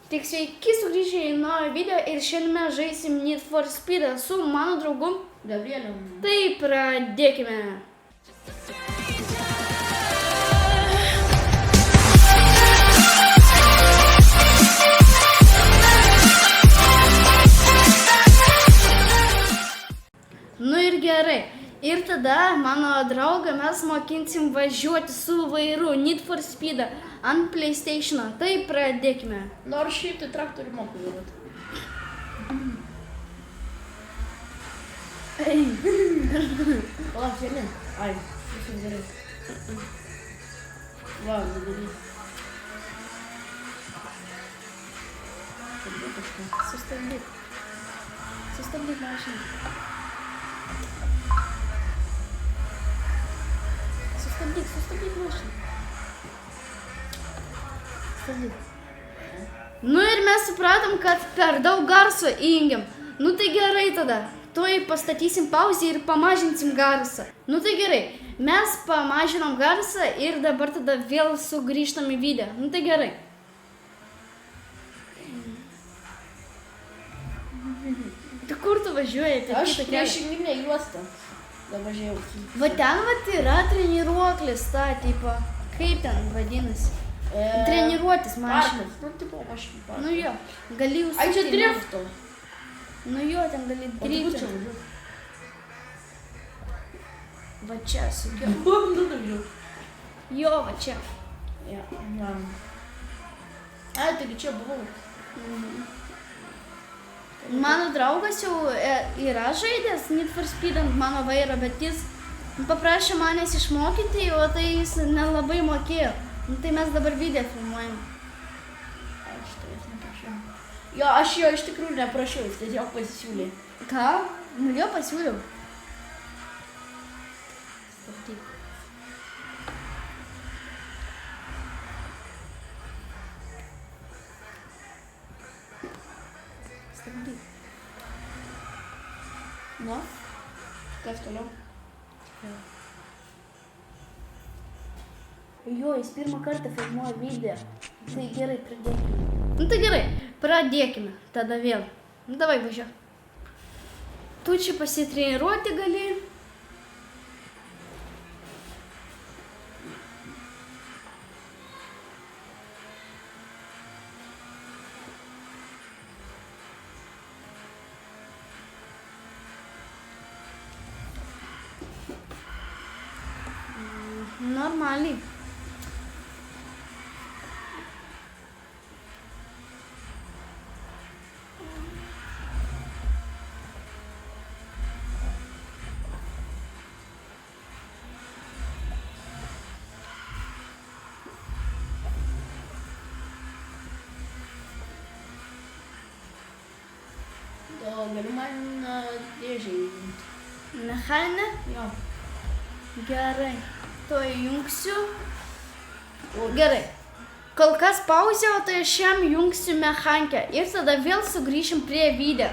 Tik sveiki sugrįžę į naują video ir šiandien mes žaisim Need for Speed su mano draugu Gabrielium. Tai pradėkime. Nu ir gerai. Ir tada mano draugą mes mokinsim važiuoti su vairu Need for Speed ant PlayStation. Tai pradėkime. Nors šiaip tai traktorių moku vairuoti. Palauk, žemyn. Ai, viskas gerai. Va, vidury. Sustabdyk. Sustabdyk mašiną. Sustabdyk mašiną. Sustabdyk. Nu ir mes supratom, kad per daug garso įjungiam. Nu tai gerai tada. Tuoj pastatysim pauzę ir pamažinsim garsą. Nu tai gerai. Mes pamažinom garsą ir dabar tada vėl sugrįžtam į video. Nu tai gerai. Tai kur tu važiuoji? Aš priešinginę juostą. Dabar važiavau. Va ten vat yra treniruoklis, ta tipo. Kaip ten vadinasi? Treniruotis mašiną. Parkas. Nu, tipo mašinų parkas. Nu jo, gali užsukti. Ai, čia drifto. Nu jo, ten gali O kur drifti. čia važiuoju? Va čia, sukiau. Nudaviau. Jo, va čia. Ja, ja. Ai, taigi čia buvau. Mano draugas jau yra žaidęs Need for Speed ant mano vairo, bet jis paprašė manęs išmokyti, o tai jis nelabai mokėjo. Nu, tai mes dabar video filmuojam. Aš tavęs neprašiau. Jo, aš jo iš tikrųjų neprašiau, jis tiesiog pasisiūlė. Ką? Nu jo pasiūliau. Stabdyk. Stabdyk. Nu, kas toliau? Jo, jis pirmą kartą filmuoja video. Tai gerai, pradėkime. Nu tai gerai, pradėkime. Tada vėl. Nu davai važiuok. Tu čia pasitreniruoti gali. Normaliai. Galiu man dėžę įjungti. Mechaninė? Jo. Gerai. To įjungsiu. Gerai. Kol kas pauzė, o tai aš jam jungsiu mechanikę. Ir tada vėl sugrįšim prie video.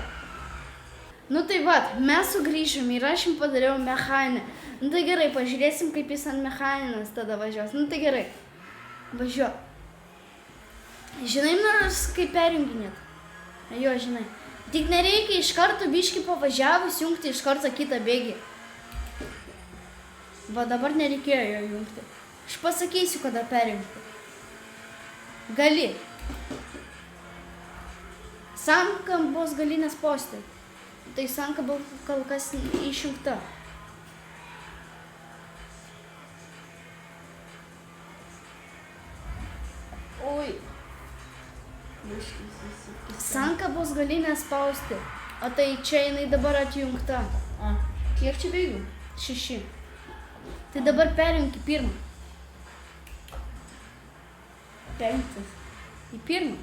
Nu tai vat, mes sugrįšim ir aš jam padariau mechaninę. Nu tai gerai, pažiūrėsim, kaip jis ant mechaninės tada važiuos. Nu tai gerai. Važiuok. Žinai, nors kaip perjunginėt? Jo, žinai. Tik nereikia iš karto biškį pavažiavus jungti iš karto kitą bėgį. Va dabar nereikėjo jo jungti. Aš pasakysiu, kada perjungti. Gali. Sankabos gali nespausti. Tai sankaba kol kas išjungta. Oi. Sankabos gali nespausti. O tai čia jinai dabar atjungta. A, kiek čia bėgių? 6. Tai dabar perjungti pirmą. 5. Į pirmą.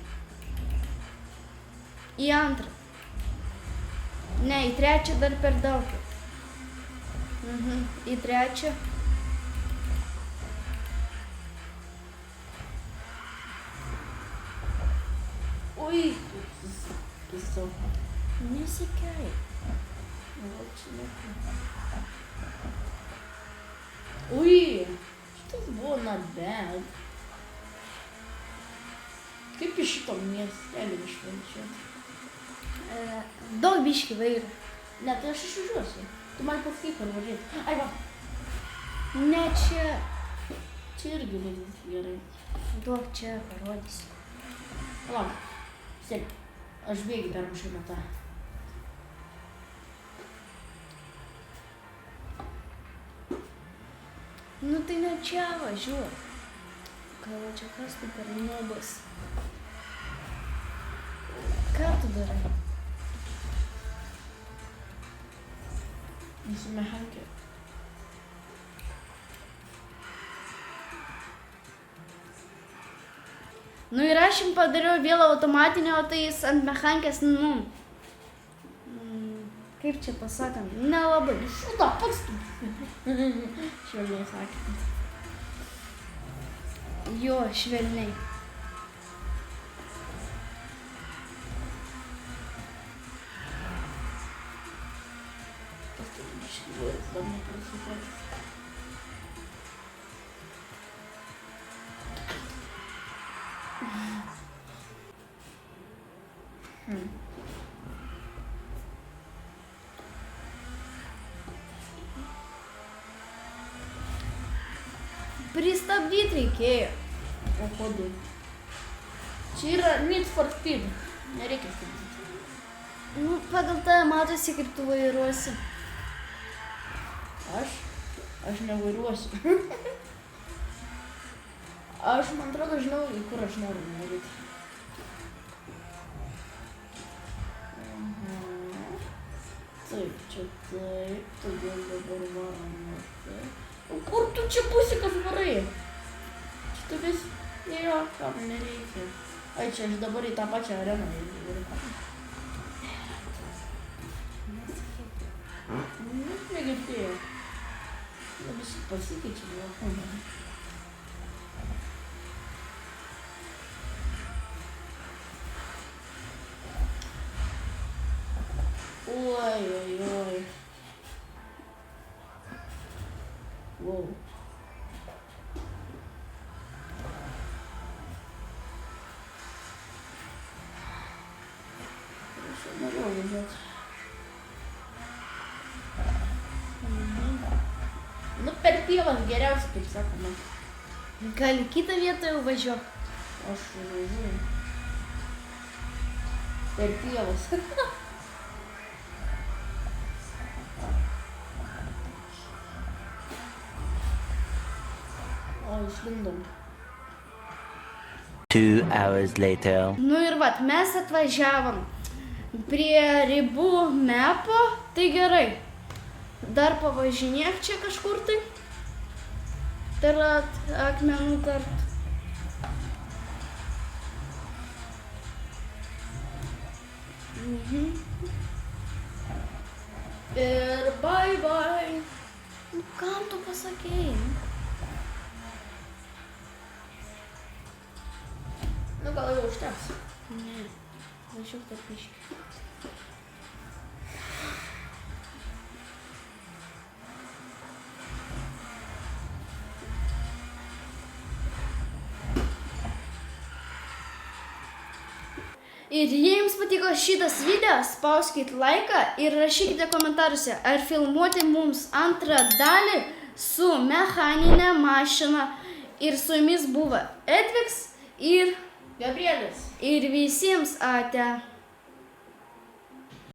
Į antrą. Ne, į trečią dar per daug. Į trečią. Oi. Tiesiog. Nesikei. Ui, šitas buvo not bad. Kaip iš šito miestelio išvažiuoti? Daug biškį vairų. Ne, tai aš išvažiuosiu. Tu man pasakyk, kur važiuoti. Ai va, Ne čia. čia irgi važiuoti gerai. Duok čia, parodysiu. Palauk, sėk, aš bėgiu per mašiną tą. Nu tai ne čia važiuok. Gal čia kas tu per nobas? Ką tu darai? Esu mechanikė. Nu ir aš jums padariau vėl automatinį, o tai jis ant mechanikės, nu, kaip čia pasakant, nelabai. Šūda, pats tu. Švelniai sakė. Jo, švelniai. Tas tai iškivuojas, dar neprasipės. Pristabdyti reikėjo. O kodėl? Čia yra Need for Speed. Nereikia stabdyti. Nu, pagal tave matosi, kaip tu vairuosi. Aš nevairuosiu. Aš, man atrodo, žinau, į kur aš noriu nuvaryti. Taip, čia taip, todėl dabar varome taip. O kur tu čia pusikas varai? Čia tu vis, jo, kam nereikia. Ai, čia aš dabar į tą pačią areną įvairiu. Negirdėjau. Labai pasikeičia, buvo. Oi, oi, oi. Wow. Aš norėjau važiuoti. Nu, per pievas geriausia, kaip sakoma. Gal į kitą vietą jau važiuok. Aš važiuoju. Per pievas. O, išlindom. 2 hours later. Nu ir vat, mes atvažiavom prie ribų mepo, tai gerai. Dar pavažinėk čia kažkur tai. Tarp akmenų tarp. Ir bye bye. Nu kam tu pasakėjai? Nu, gal jau užteks. Ne, važiuok tarp biškį. Ir jei jums patiko šitas video, spauskite laiką ir rašykite komentaruose, ar filmuoti mums antrą dalį su mechaninė mašina. Ir su jumis buvo Edviks ir Gabrielis. ir visiems ate.